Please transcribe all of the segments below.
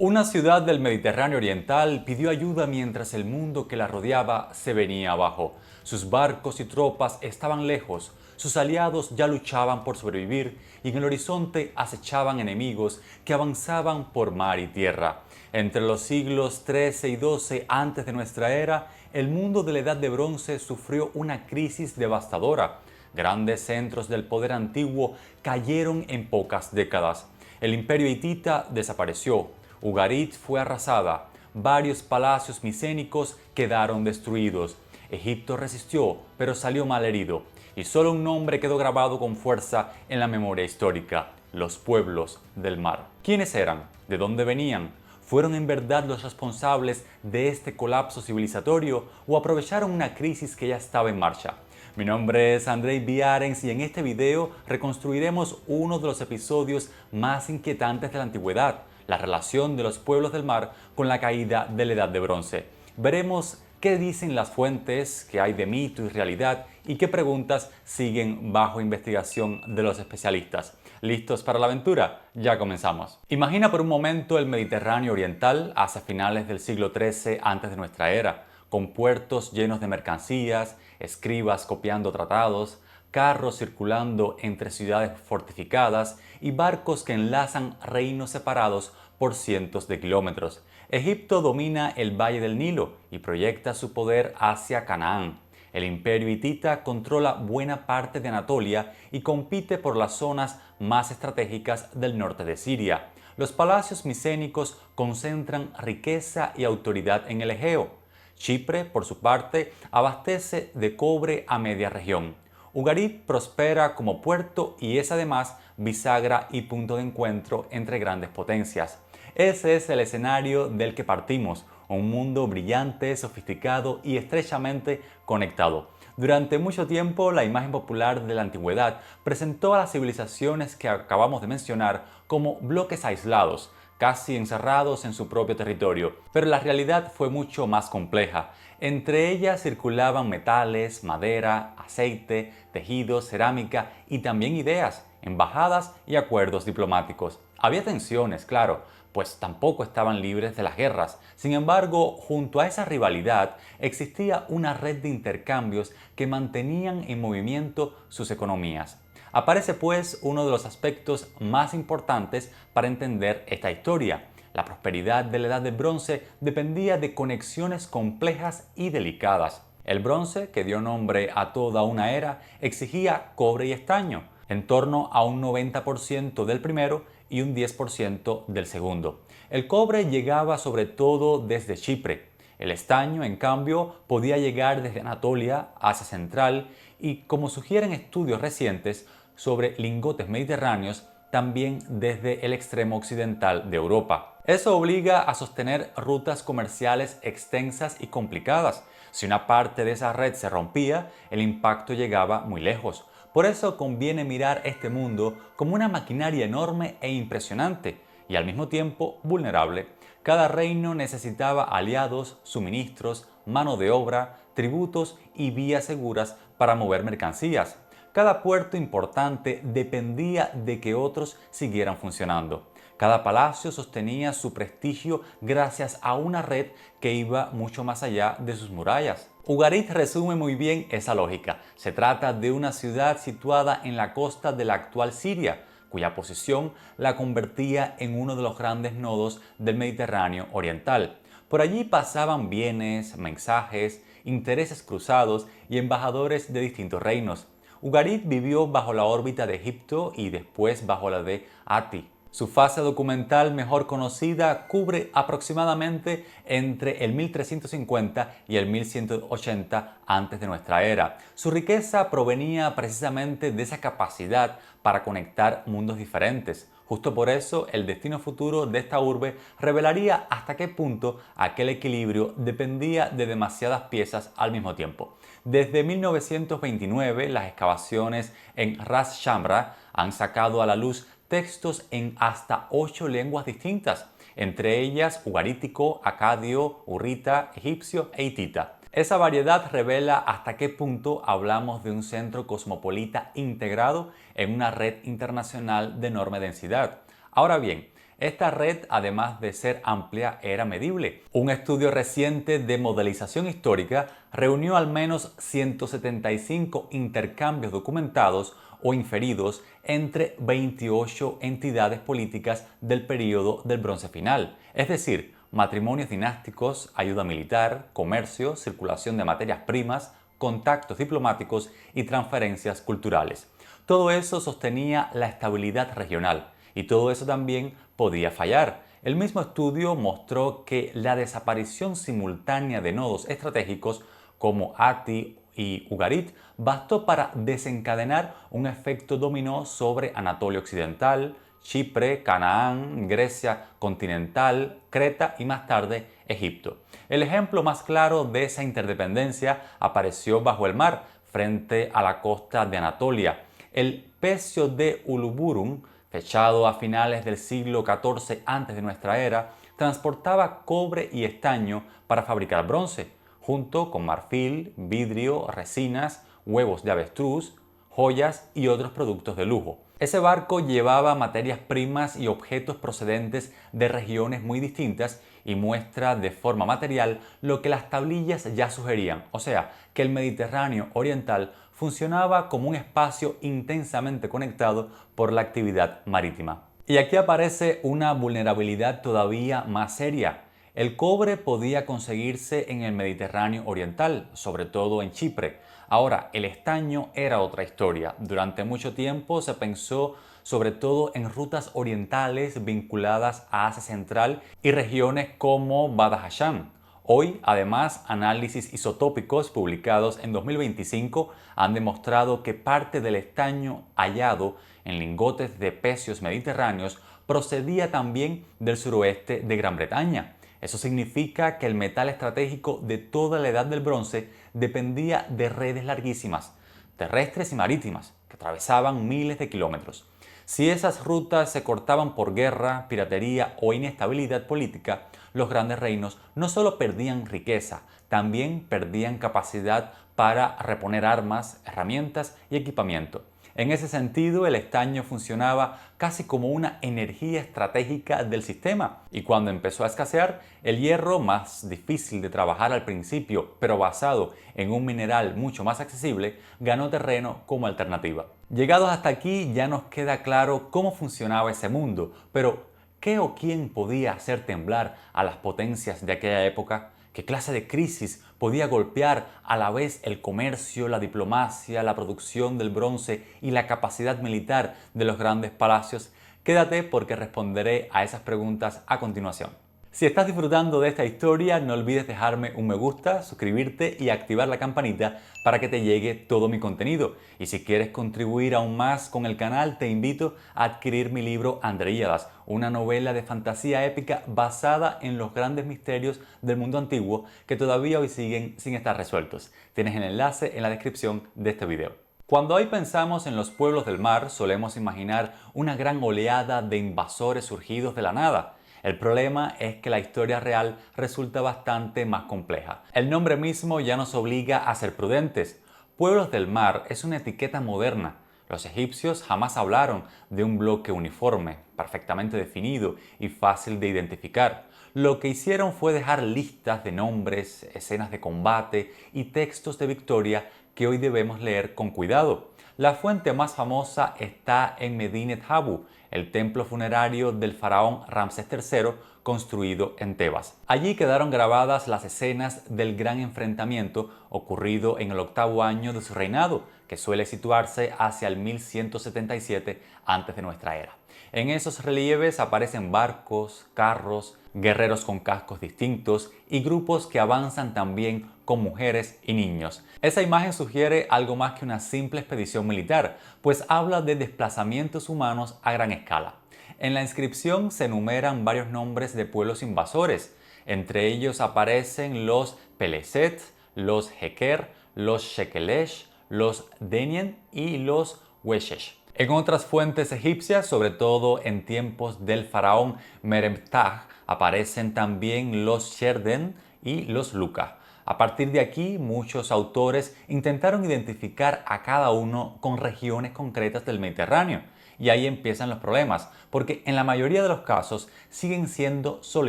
Una ciudad del Mediterráneo oriental pidió ayuda mientras el mundo que la rodeaba se venía abajo. Sus barcos y tropas estaban lejos, sus aliados ya luchaban por sobrevivir y en el horizonte acechaban enemigos que avanzaban por mar y tierra. Entre los siglos XIII y XII antes de nuestra era, el mundo de la Edad de Bronce sufrió una crisis devastadora. Grandes centros del poder antiguo cayeron en pocas décadas. El imperio hitita desapareció. Ugarit fue arrasada, varios palacios micénicos quedaron destruidos. Egipto resistió, pero salió malherido, y solo un nombre quedó grabado con fuerza en la memoria histórica: los pueblos del mar. ¿Quiénes eran? ¿De dónde venían? ¿Fueron en verdad los responsables de este colapso civilizatorio o aprovecharon una crisis que ya estaba en marcha? Mi nombre es Andrei Biarens y en este video reconstruiremos uno de los episodios más inquietantes de la antigüedad: la relación de los pueblos del mar con la caída de la Edad de Bronce. Veremos qué dicen las fuentes, qué hay de mito y realidad y qué preguntas siguen bajo investigación de los especialistas. ¿Listos para la aventura? Ya comenzamos. Imagina por un momento el Mediterráneo oriental hacia finales del siglo XIII antes de nuestra era, con puertos llenos de mercancías, escribas copiando tratados, carros circulando entre ciudades fortificadas y barcos que enlazan reinos separados por cientos de kilómetros. Egipto domina el valle del Nilo y proyecta su poder hacia Canaán. El imperio hitita controla buena parte de Anatolia y compite por las zonas más estratégicas del norte de Siria. Los palacios micénicos concentran riqueza y autoridad en el Egeo. Chipre, por su parte, abastece de cobre a media región. Ugarit prospera como puerto y es además bisagra y punto de encuentro entre grandes potencias. Ese es el escenario del que partimos, un mundo brillante, sofisticado y estrechamente conectado. Durante mucho tiempo, la imagen popular de la antigüedad presentó a las civilizaciones que acabamos de mencionar como bloques aislados, casi encerrados en su propio territorio, pero la realidad fue mucho más compleja. Entre ellas circulaban metales, madera, aceite, tejidos, cerámica y también ideas, embajadas y acuerdos diplomáticos. Había tensiones, claro, pues tampoco estaban libres de las guerras. Sin embargo, junto a esa rivalidad existía una red de intercambios que mantenían en movimiento sus economías. Aparece pues uno de los aspectos más importantes para entender esta historia. La prosperidad de la Edad del Bronce dependía de conexiones complejas y delicadas. El bronce, que dio nombre a toda una era, exigía cobre y estaño, en torno a un 90% del primero y un 10% del segundo. El cobre llegaba sobre todo desde Chipre. El estaño, en cambio, podía llegar desde Anatolia, Asia Central y, como sugieren estudios recientes sobre lingotes mediterráneos, también desde el extremo occidental de Europa. Eso obliga a sostener rutas comerciales extensas y complicadas. Si una parte de esa red se rompía, el impacto llegaba muy lejos. Por eso conviene mirar este mundo como una maquinaria enorme e impresionante y al mismo tiempo vulnerable. Cada reino necesitaba aliados, suministros, mano de obra, tributos y vías seguras para mover mercancías. Cada puerto importante dependía de que otros siguieran funcionando. Cada palacio sostenía su prestigio gracias a una red que iba mucho más allá de sus murallas. Ugarit resume muy bien esa lógica. Se trata de una ciudad situada en la costa de la actual Siria, cuya posición la convertía en uno de los grandes nodos del Mediterráneo oriental. Por allí pasaban bienes, mensajes, intereses cruzados y embajadores de distintos reinos. Ugarit vivió bajo la órbita de Egipto y después bajo la de Ati. Su fase documental mejor conocida cubre aproximadamente entre el 1350 y el 1180 antes de nuestra era. Su riqueza provenía precisamente de esa capacidad para conectar mundos diferentes. Justo por eso, el destino futuro de esta urbe revelaría hasta qué punto aquel equilibrio dependía de demasiadas piezas al mismo tiempo. Desde 1929, las excavaciones en Ras Shamra han sacado a la luz textos en hasta 8 lenguas distintas, entre ellas ugarítico, acadio, hurrita, egipcio e hitita. Esa variedad revela hasta qué punto hablamos de un centro cosmopolita integrado en una red internacional de enorme densidad. Ahora bien, Esta red, además de ser amplia, era medible. Un estudio reciente de modelización histórica reunió al menos 175 intercambios documentados o inferidos entre 28 entidades políticas del período del Bronce Final, es decir, matrimonios dinásticos, ayuda militar, comercio, circulación de materias primas, contactos diplomáticos y transferencias culturales. Todo eso sostenía la estabilidad regional y todo eso también podía fallar. El mismo estudio mostró que la desaparición simultánea de nodos estratégicos como Ati y Ugarit bastó para desencadenar un efecto dominó sobre Anatolia Occidental, Chipre, Canaán, Grecia continental, Creta y más tarde Egipto. El ejemplo más claro de esa interdependencia apareció bajo el mar, frente a la costa de Anatolia. El pecio de Uluburun, fechado a finales del siglo XIV antes de nuestra era, transportaba cobre y estaño para fabricar bronce, junto con marfil, vidrio, resinas, huevos de avestruz, joyas y otros productos de lujo. Ese barco llevaba materias primas y objetos procedentes de regiones muy distintas y muestra de forma material lo que las tablillas ya sugerían, o sea, que el Mediterráneo oriental funcionaba como un espacio intensamente conectado por la actividad marítima. Y aquí aparece una vulnerabilidad todavía más seria. El cobre podía conseguirse en el Mediterráneo oriental, sobre todo en Chipre. Ahora, el estaño era otra historia. Durante mucho tiempo se pensó sobre todo en rutas orientales vinculadas a Asia Central y regiones como Badakhshan. Hoy, además, análisis isotópicos publicados en 2025 han demostrado que parte del estaño hallado en lingotes de pecios mediterráneos procedía también del suroeste de Gran Bretaña. Eso significa que el metal estratégico de toda la edad del bronce dependía de redes larguísimas, terrestres y marítimas, que atravesaban miles de kilómetros. Si esas rutas se cortaban por guerra, piratería o inestabilidad política, los grandes reinos no solo perdían riqueza, también perdían capacidad para reponer armas, herramientas y equipamiento. En ese sentido, el estaño funcionaba casi como una energía estratégica del sistema, y cuando empezó a escasear, el hierro, más difícil de trabajar al principio, pero basado en un mineral mucho más accesible, ganó terreno como alternativa. Llegados hasta aquí, ya nos queda claro cómo funcionaba ese mundo, pero ¿qué o quién podía hacer temblar a las potencias de aquella época? ¿Qué clase de crisis podía golpear a la vez el comercio, la diplomacia, la producción del bronce y la capacidad militar de los grandes palacios? Quédate porque responderé a esas preguntas a continuación. Si estás disfrutando de esta historia, no olvides dejarme un me gusta, suscribirte y activar la campanita para que te llegue todo mi contenido. Y si quieres contribuir aún más con el canal, te invito a adquirir mi libro Andreíadas, una novela de fantasía épica basada en los grandes misterios del mundo antiguo que todavía hoy siguen sin estar resueltos. Tienes el enlace en la descripción de este video. Cuando hoy pensamos en los pueblos del mar, solemos imaginar una gran oleada de invasores surgidos de la nada. El problema es que la historia real resulta bastante más compleja. El nombre mismo ya nos obliga a ser prudentes. Pueblos del mar es una etiqueta moderna. Los egipcios jamás hablaron de un bloque uniforme, perfectamente definido y fácil de identificar. Lo que hicieron fue dejar listas de nombres, escenas de combate y textos de victoria que hoy debemos leer con cuidado. La fuente más famosa está en Medinet Habu, el templo funerario del faraón Ramsés III construido en Tebas. Allí quedaron grabadas las escenas del gran enfrentamiento ocurrido en el 8º año de su reinado, que suele situarse hacia el 1177 antes de nuestra era. En esos relieves aparecen barcos, carros, guerreros con cascos distintos y grupos que avanzan también con mujeres y niños. Esa imagen sugiere algo más que una simple expedición militar, pues habla de desplazamientos humanos a gran escala. En la inscripción se enumeran varios nombres de pueblos invasores. Entre ellos aparecen los Peleset, los Heker, los Shekelesh, los Denien y los Weshesh. En otras fuentes egipcias, sobre todo en tiempos del faraón Meremtah, aparecen también los Sherden y los Luka. A partir de aquí, muchos autores intentaron identificar a cada uno con regiones concretas del Mediterráneo. Y ahí empiezan los problemas, porque en la mayoría de los casos siguen siendo solo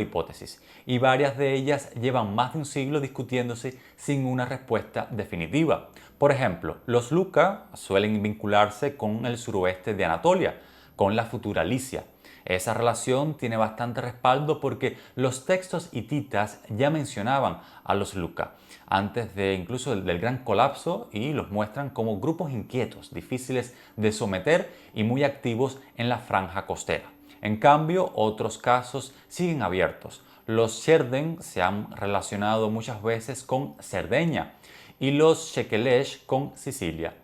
hipótesis, y varias de ellas llevan más de un siglo discutiéndose sin una respuesta definitiva. Por ejemplo, los Luca suelen vincularse con el suroeste de Anatolia, con la futura Licia. Esa relación tiene bastante respaldo porque los textos hititas ya mencionaban a los Luca, antes de incluso del gran colapso, y los muestran como grupos inquietos, difíciles de someter y muy activos en la franja costera. En cambio, otros casos siguen abiertos. Los Sherden se han relacionado muchas veces con Cerdeña y los Shekelesh con Sicilia,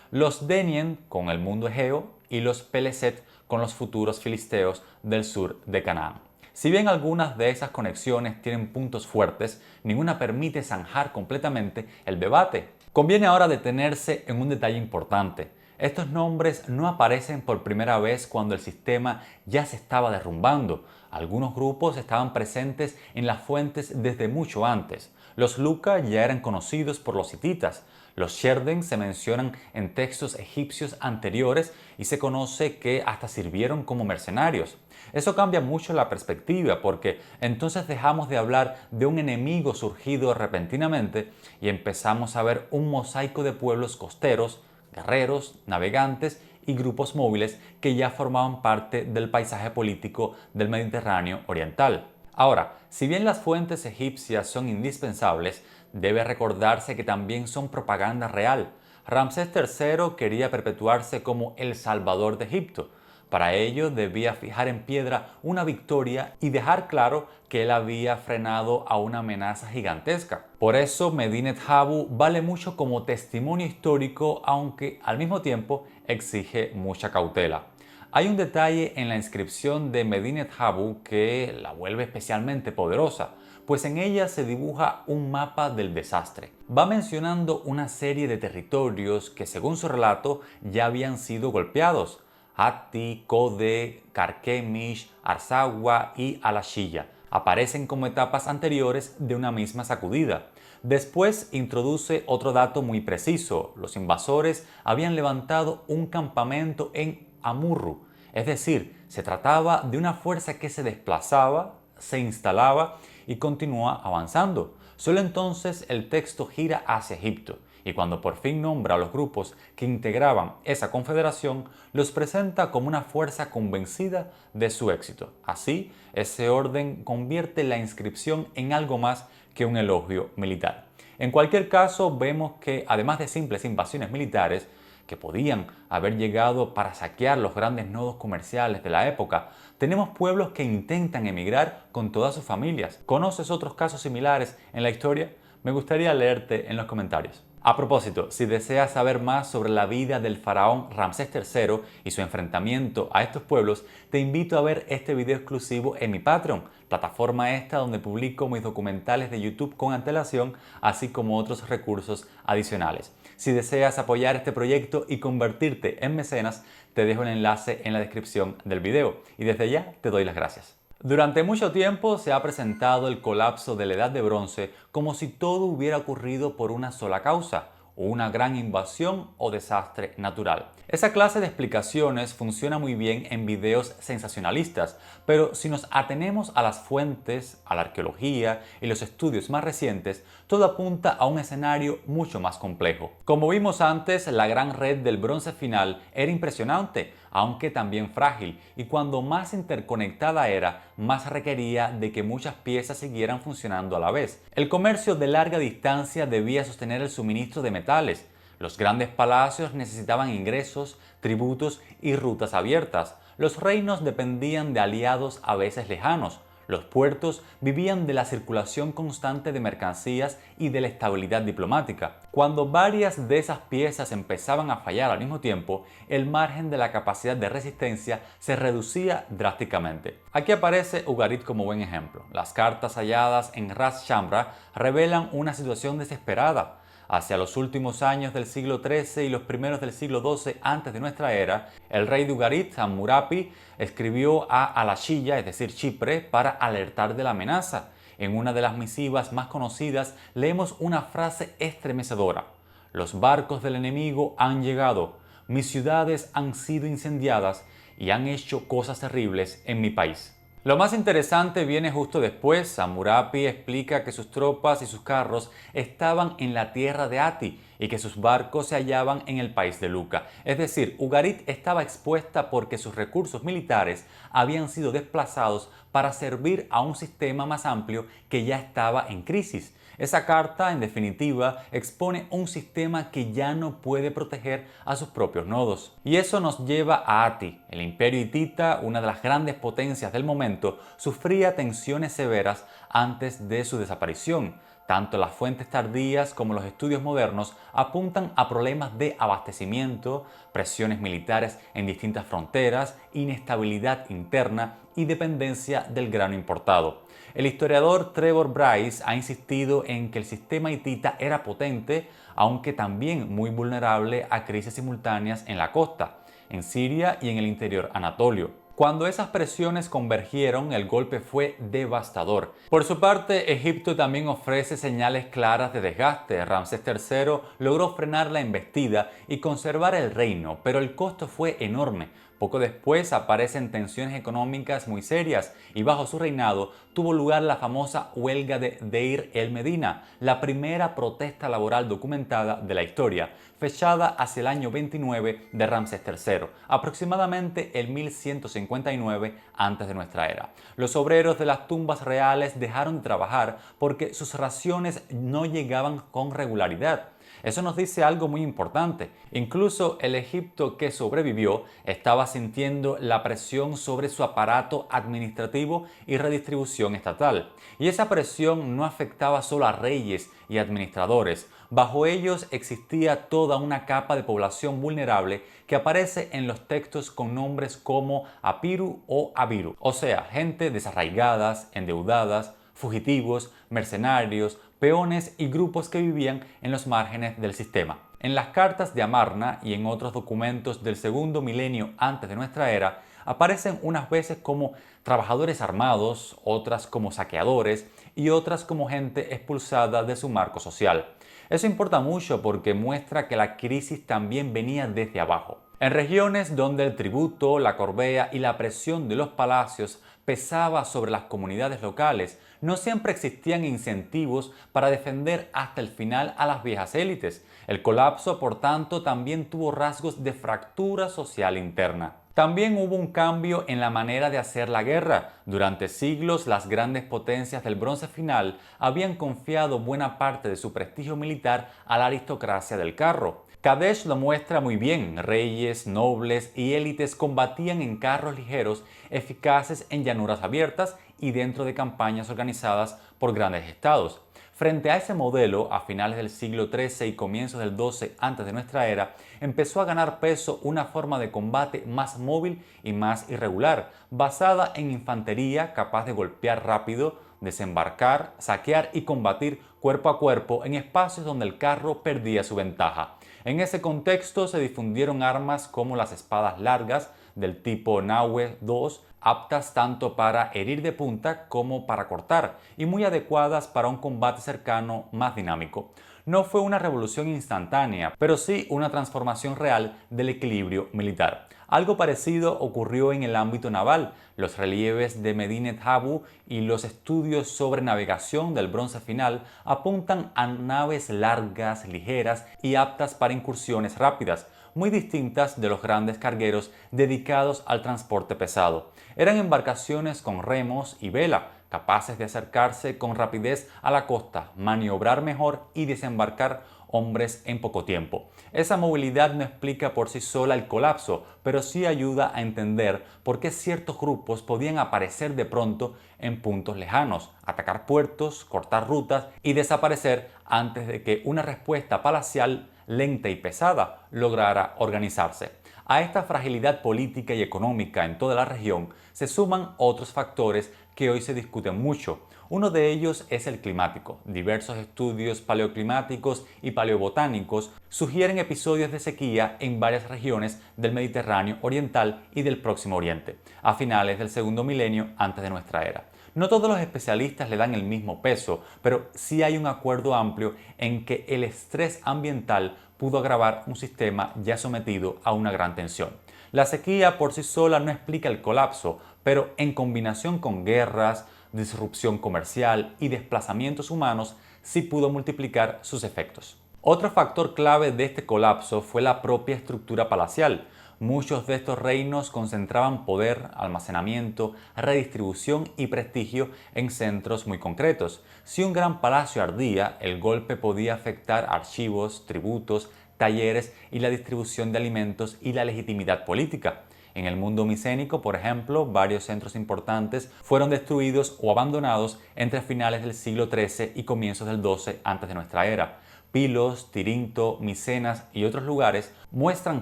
los Denien con el mundo egeo y los Peleset con los futuros filisteos del sur de Canaán. Si bien algunas de esas conexiones tienen puntos fuertes, ninguna permite zanjar completamente el debate. Conviene ahora detenerse en un detalle importante. Estos nombres no aparecen por primera vez cuando el sistema ya se estaba derrumbando. Algunos grupos estaban presentes en las fuentes desde mucho antes. Los Luca ya eran conocidos por los hititas. Los Sherden se mencionan en textos egipcios anteriores y se conoce que hasta sirvieron como mercenarios. Eso cambia mucho la perspectiva porque entonces dejamos de hablar de un enemigo surgido repentinamente y empezamos a ver un mosaico de pueblos costeros, guerreros, navegantes y grupos móviles que ya formaban parte del paisaje político del Mediterráneo oriental. Ahora, si bien las fuentes egipcias son indispensables, debe recordarse que también son propaganda real. Ramsés III quería perpetuarse como el salvador de Egipto. Para ello debía fijar en piedra una victoria y dejar claro que él había frenado a una amenaza gigantesca. Por eso Medinet Habu vale mucho como testimonio histórico, aunque al mismo tiempo exige mucha cautela. Hay un detalle en la inscripción de Medinet Habu que la vuelve especialmente poderosa, pues en ella se dibuja un mapa del desastre. Va mencionando una serie de territorios que, según su relato, ya habían sido golpeados: Hatti, Kode, Carchemish, Arsagua y Alashilla. Aparecen como etapas anteriores de una misma sacudida. Después introduce otro dato muy preciso: los invasores habían levantado un campamento en Amurru, es decir, se trataba de una fuerza que se desplazaba, se instalaba y continúa avanzando. Solo entonces el texto gira hacia Egipto, y cuando por fin nombra a los grupos que integraban esa confederación, los presenta como una fuerza convencida de su éxito. Así, ese orden convierte la inscripción en algo más que un elogio militar. En cualquier caso, vemos que además de simples invasiones militares, que podían haber llegado para saquear los grandes nodos comerciales de la época, tenemos pueblos que intentan emigrar con todas sus familias. ¿Conoces otros casos similares en la historia? Me gustaría leerte en los comentarios. A propósito, si deseas saber más sobre la vida del faraón Ramsés III y su enfrentamiento a estos pueblos, te invito a ver este video exclusivo en mi Patreon, plataforma esta donde publico mis documentales de YouTube con antelación, así como otros recursos adicionales. Si deseas apoyar este proyecto y convertirte en mecenas, te dejo el enlace en la descripción del video y desde ya te doy las gracias. Durante mucho tiempo se ha presentado el colapso de la Edad de Bronce como si todo hubiera ocurrido por una sola causa: una gran invasión o desastre natural. Esa clase de explicaciones funciona muy bien en videos sensacionalistas, pero si nos atenemos a las fuentes, a la arqueología y los estudios más recientes, todo apunta a un escenario mucho más complejo. Como vimos antes, la gran red del bronce final era impresionante, aunque también frágil, y cuando más interconectada era, más requería de que muchas piezas siguieran funcionando a la vez. El comercio de larga distancia debía sostener el suministro de metales. Los grandes palacios necesitaban ingresos, tributos y rutas abiertas. Los reinos dependían de aliados a veces lejanos. Los puertos vivían de la circulación constante de mercancías y de la estabilidad diplomática. Cuando varias de esas piezas empezaban a fallar al mismo tiempo, el margen de la capacidad de resistencia se reducía drásticamente. Aquí aparece Ugarit como buen ejemplo. Las cartas halladas en Ras Shamra revelan una situación desesperada. Hacia los últimos años del siglo XIII y los primeros del siglo XII antes de nuestra era, el rey de Ugarit, Hammurapi, escribió a Alashilla, es decir, Chipre, para alertar de la amenaza. En una de las misivas más conocidas leemos una frase estremecedora: «Los barcos del enemigo han llegado, mis ciudades han sido incendiadas y han hecho cosas terribles en mi país. Lo más interesante viene justo después. Hammurapi explica que sus tropas y sus carros estaban en la tierra de Ati y que sus barcos se hallaban en el país de Luca. Es decir, Ugarit estaba expuesta porque sus recursos militares habían sido desplazados para servir a un sistema más amplio que ya estaba en crisis. Esa carta, en definitiva, expone un sistema que ya no puede proteger a sus propios nodos. Y eso nos lleva a Ati. El imperio hitita, una de las grandes potencias del momento, sufría tensiones severas antes de su desaparición. Tanto las fuentes tardías como los estudios modernos apuntan a problemas de abastecimiento, presiones militares en distintas fronteras, inestabilidad interna y dependencia del grano importado. El historiador Trevor Bryce ha insistido en que el sistema hitita era potente, aunque también muy vulnerable a crisis simultáneas en la costa, en Siria y en el interior anatolio. Cuando esas presiones convergieron, el golpe fue devastador. Por su parte, Egipto también ofrece señales claras de desgaste. Ramsés III logró frenar la embestida y conservar el reino, pero el costo fue enorme. Poco después aparecen tensiones económicas muy serias y bajo su reinado tuvo lugar la famosa huelga de Deir el-Medina, la primera protesta laboral documentada de la historia, fechada hacia el año 29 de Ramsés III, aproximadamente el 1159 antes de nuestra era. Los obreros de las tumbas reales dejaron de trabajar porque sus raciones no llegaban con regularidad. Eso nos dice algo muy importante. Incluso el Egipto que sobrevivió estaba sintiendo la presión sobre su aparato administrativo y redistribución estatal. Y esa presión no afectaba solo a reyes y administradores. Bajo ellos existía toda una capa de población vulnerable que aparece en los textos con nombres como Apiru o Abiru, o sea, gente desarraigadas, endeudadas, fugitivos, mercenarios, peones y grupos que vivían en los márgenes del sistema. En las cartas de Amarna y en otros documentos del segundo milenio antes de nuestra era, aparecen unas veces como trabajadores armados, otras como saqueadores y otras como gente expulsada de su marco social. Eso importa mucho porque muestra que la crisis también venía desde abajo. En regiones donde el tributo, la corvea y la presión de los palacios pesaba sobre las comunidades locales, no siempre existían incentivos para defender hasta el final a las viejas élites. El colapso, por tanto, también tuvo rasgos de fractura social interna. También hubo un cambio en la manera de hacer la guerra. Durante siglos, las grandes potencias del Bronce Final habían confiado buena parte de su prestigio militar a la aristocracia del carro. Kadesh lo muestra muy bien. Reyes, nobles y élites combatían en carros ligeros eficaces en llanuras abiertas y dentro de campañas organizadas por grandes estados. Frente a ese modelo, a finales del siglo XIII y comienzos del XII antes de nuestra era, empezó a ganar peso una forma de combate más móvil y más irregular, basada en infantería capaz de golpear rápido, desembarcar, saquear y combatir cuerpo a cuerpo en espacios donde el carro perdía su ventaja. En ese contexto se difundieron armas como las espadas largas del tipo Nahue II, aptas tanto para herir de punta como para cortar y muy adecuadas para un combate cercano más dinámico. No fue una revolución instantánea, pero sí una transformación real del equilibrio militar. Algo parecido ocurrió en el ámbito naval. Los relieves de Medinet Habu y los estudios sobre navegación del Bronce Final apuntan a naves largas, ligeras y aptas para incursiones rápidas, muy distintas de los grandes cargueros dedicados al transporte pesado. Eran embarcaciones con remos y vela, capaces de acercarse con rapidez a la costa, maniobrar mejor y desembarcar hombres en poco tiempo. Esa movilidad no explica por sí sola el colapso, pero sí ayuda a entender por qué ciertos grupos podían aparecer de pronto en puntos lejanos, atacar puertos, cortar rutas y desaparecer antes de que una respuesta palacial lenta y pesada lograra organizarse. A esta fragilidad política y económica en toda la región se suman otros factores que hoy se discuten mucho. Uno de ellos es el climático. Diversos estudios paleoclimáticos y paleobotánicos sugieren episodios de sequía en varias regiones del Mediterráneo oriental y del Próximo Oriente, a finales del segundo milenio antes de nuestra era. No todos los especialistas le dan el mismo peso, pero sí hay un acuerdo amplio en que el estrés ambiental pudo agravar un sistema ya sometido a una gran tensión. La sequía por sí sola no explica el colapso, pero en combinación con guerras, disrupción comercial y desplazamientos humanos sí pudo multiplicar sus efectos. Otro factor clave de este colapso fue la propia estructura palacial. Muchos de estos reinos concentraban poder, almacenamiento, redistribución y prestigio en centros muy concretos. Si un gran palacio ardía, el golpe podía afectar archivos, tributos, talleres y la distribución de alimentos y la legitimidad política. En el mundo micénico, por ejemplo, varios centros importantes fueron destruidos o abandonados entre finales del siglo XIII y comienzos del XII antes de nuestra era. Pilos, Tirinto, Micenas y otros lugares muestran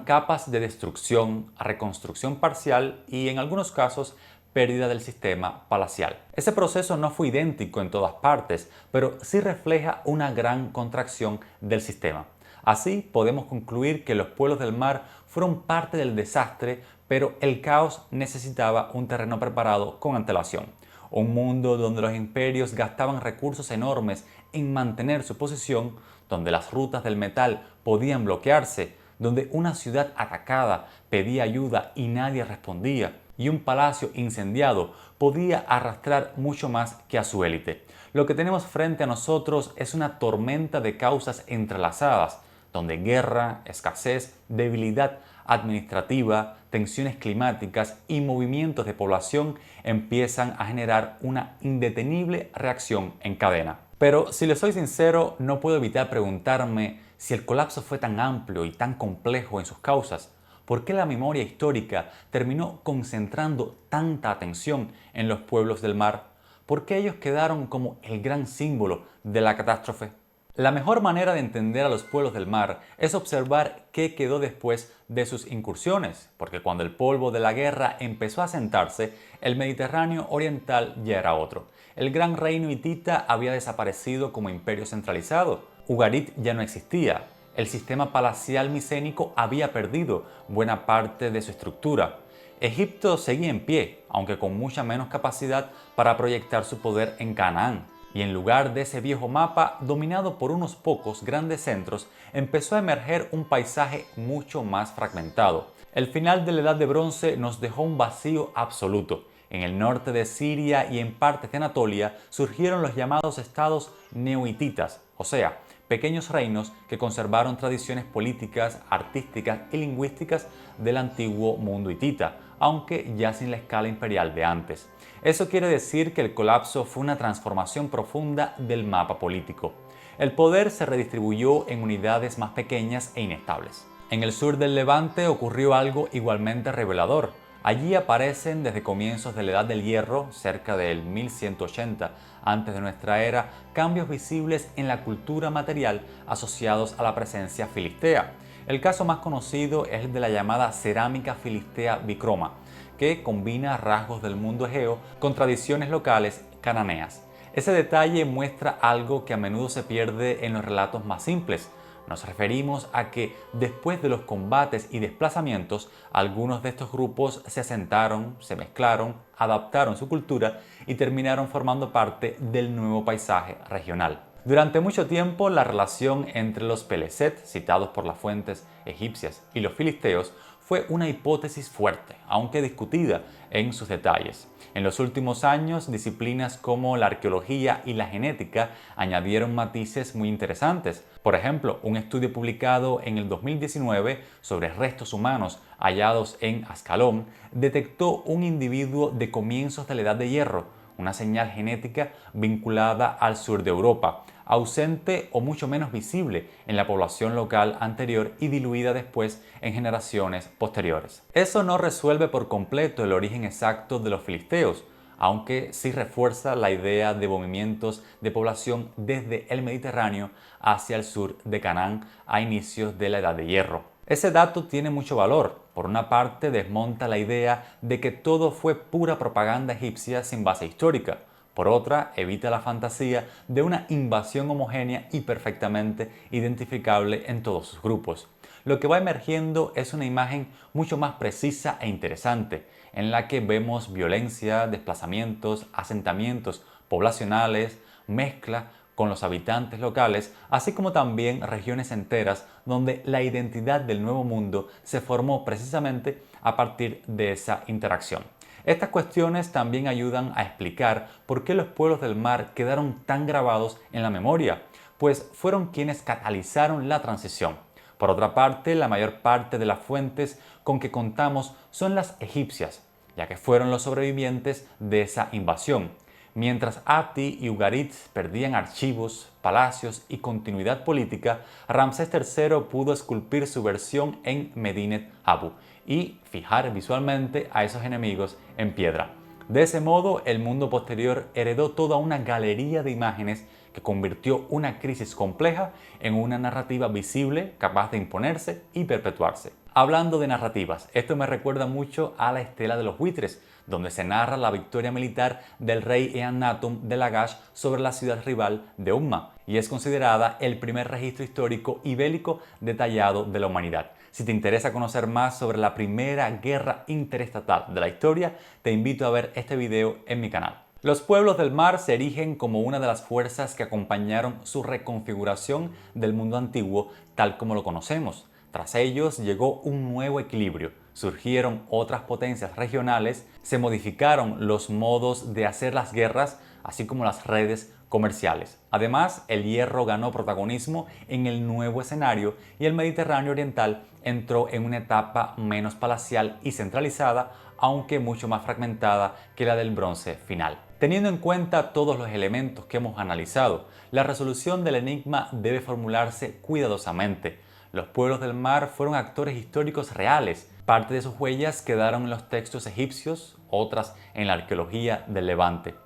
capas de destrucción, reconstrucción parcial y, en algunos casos, pérdida del sistema palacial. Ese proceso no fue idéntico en todas partes, pero sí refleja una gran contracción del sistema. Así podemos concluir que los pueblos del mar fueron parte del desastre, pero el caos necesitaba un terreno preparado con antelación. Un mundo donde los imperios gastaban recursos enormes en mantener su posición, donde las rutas del metal podían bloquearse, donde una ciudad atacada pedía ayuda y nadie respondía, y un palacio incendiado podía arrastrar mucho más que a su élite. Lo que tenemos frente a nosotros es una tormenta de causas entrelazadas, donde guerra, escasez, debilidad administrativa, tensiones climáticas y movimientos de población empiezan a generar una indetenible reacción en cadena. Pero si les soy sincero, no puedo evitar preguntarme si el colapso fue tan amplio y tan complejo en sus causas. ¿Por qué la memoria histórica terminó concentrando tanta atención en los pueblos del mar? ¿Por qué ellos quedaron como el gran símbolo de la catástrofe? La mejor manera de entender a los pueblos del mar es observar qué quedó después de sus incursiones, porque cuando el polvo de la guerra empezó a asentarse, el Mediterráneo oriental ya era otro. El gran reino hitita había desaparecido como imperio centralizado, Ugarit ya no existía, el sistema palacial micénico había perdido buena parte de su estructura. Egipto seguía en pie, aunque con mucha menos capacidad para proyectar su poder en Canaán. Y en lugar de ese viejo mapa, dominado por unos pocos grandes centros, empezó a emerger un paisaje mucho más fragmentado. El final de la Edad de Bronce nos dejó un vacío absoluto. En el norte de Siria y en partes de Anatolia surgieron los llamados estados neohititas, o sea, pequeños reinos que conservaron tradiciones políticas, artísticas y lingüísticas del antiguo mundo hitita, aunque ya sin la escala imperial de antes. Eso quiere decir que el colapso fue una transformación profunda del mapa político. El poder se redistribuyó en unidades más pequeñas e inestables. En el sur del Levante ocurrió algo igualmente revelador. Allí aparecen desde comienzos de la Edad del Hierro, cerca del 1180 antes de nuestra era, cambios visibles en la cultura material asociados a la presencia filistea. El caso más conocido es el de la llamada cerámica filistea bicroma, que combina rasgos del mundo egeo con tradiciones locales cananeas. Ese detalle muestra algo que a menudo se pierde en los relatos más simples. Nos referimos a que después de los combates y desplazamientos, algunos de estos grupos se asentaron, se mezclaron, adaptaron su cultura y terminaron formando parte del nuevo paisaje regional. Durante mucho tiempo, la relación entre los Peleset, citados por las fuentes egipcias, y los filisteos fue una hipótesis fuerte, aunque discutida en sus detalles. En los últimos años, disciplinas como la arqueología y la genética añadieron matices muy interesantes. Por ejemplo, un estudio publicado en el 2019 sobre restos humanos hallados en Ascalón detectó un individuo de comienzos de la Edad de Hierro, una señal genética vinculada al sur de Europa, ausente o mucho menos visible en la población local anterior y diluida después en generaciones posteriores. Eso no resuelve por completo el origen exacto de los filisteos, aunque sí refuerza la idea de movimientos de población desde el Mediterráneo hacia el sur de Canaán a inicios de la Edad de Hierro. Ese dato tiene mucho valor. Por una parte, desmonta la idea de que todo fue pura propaganda egipcia sin base histórica. Por otra, evita la fantasía de una invasión homogénea y perfectamente identificable en todos sus grupos. Lo que va emergiendo es una imagen mucho más precisa e interesante, en la que vemos violencia, desplazamientos, asentamientos poblacionales, mezcla, con los habitantes locales, así como también regiones enteras donde la identidad del Nuevo Mundo se formó precisamente a partir de esa interacción. Estas cuestiones también ayudan a explicar por qué los pueblos del mar quedaron tan grabados en la memoria, pues fueron quienes catalizaron la transición. Por otra parte, la mayor parte de las fuentes con que contamos son las egipcias, ya que fueron los sobrevivientes de esa invasión. Mientras Ati y Ugarit perdían archivos, palacios y continuidad política, Ramsés III pudo esculpir su versión en Medinet Habu y fijar visualmente a esos enemigos en piedra. De ese modo, el mundo posterior heredó toda una galería de imágenes que convirtió una crisis compleja en una narrativa visible, capaz de imponerse y perpetuarse. Hablando de narrativas, esto me recuerda mucho a la Estela de los Buitres, donde se narra la victoria militar del rey Eannatum de Lagash sobre la ciudad rival de Umma, y es considerada el primer registro histórico y bélico detallado de la humanidad. Si te interesa conocer más sobre la primera guerra interestatal de la historia, te invito a ver este video en mi canal. Los pueblos del mar se erigen como una de las fuerzas que acompañaron su reconfiguración del mundo antiguo tal como lo conocemos. Tras ellos llegó un nuevo equilibrio, surgieron otras potencias regionales, se modificaron los modos de hacer las guerras, así como las redes comerciales. Además, el hierro ganó protagonismo en el nuevo escenario y el Mediterráneo oriental entró en una etapa menos palacial y centralizada, aunque mucho más fragmentada que la del bronce final. Teniendo en cuenta todos los elementos que hemos analizado, la resolución del enigma debe formularse cuidadosamente. Los pueblos del mar fueron actores históricos reales. Parte de sus huellas quedaron en los textos egipcios, otras en la arqueología del Levante.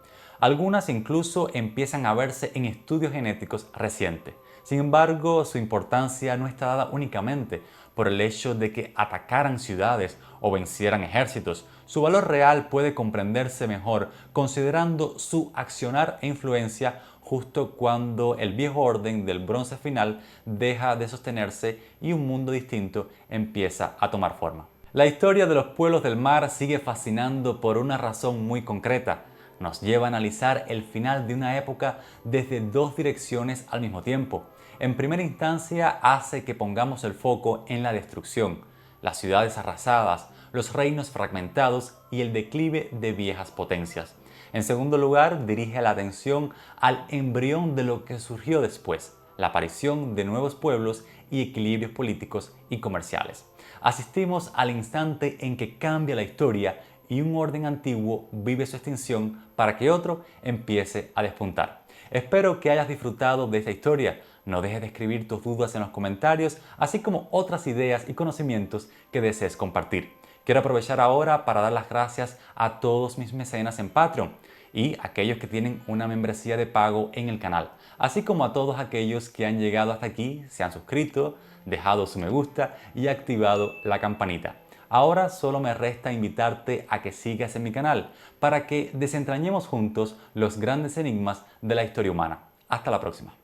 Algunas incluso empiezan a verse en estudios genéticos recientes. Sin embargo, su importancia no está dada únicamente por el hecho de que atacaran ciudades o vencieran ejércitos. Su valor real puede comprenderse mejor considerando su accionar e influencia justo cuando el viejo orden del bronce final deja de sostenerse y un mundo distinto empieza a tomar forma. La historia de los pueblos del mar sigue fascinando por una razón muy concreta. Nos lleva a analizar el final de una época desde dos direcciones al mismo tiempo. En primera instancia, hace que pongamos el foco en la destrucción, las ciudades arrasadas, los reinos fragmentados y el declive de viejas potencias. En segundo lugar, dirige la atención al embrión de lo que surgió después, la aparición de nuevos pueblos y equilibrios políticos y comerciales. Asistimos al instante en que cambia la historia y un orden antiguo vive su extinción para que otro empiece a despuntar. Espero que hayas disfrutado de esta historia. No dejes de escribir tus dudas en los comentarios, así como otras ideas y conocimientos que desees compartir. Quiero aprovechar ahora para dar las gracias a todos mis mecenas en Patreon y aquellos que tienen una membresía de pago en el canal, así como a todos aquellos que han llegado hasta aquí, se han suscrito, dejado su me gusta y activado la campanita. Ahora solo me resta invitarte a que sigas en mi canal para que desentrañemos juntos los grandes enigmas de la historia humana. Hasta la próxima.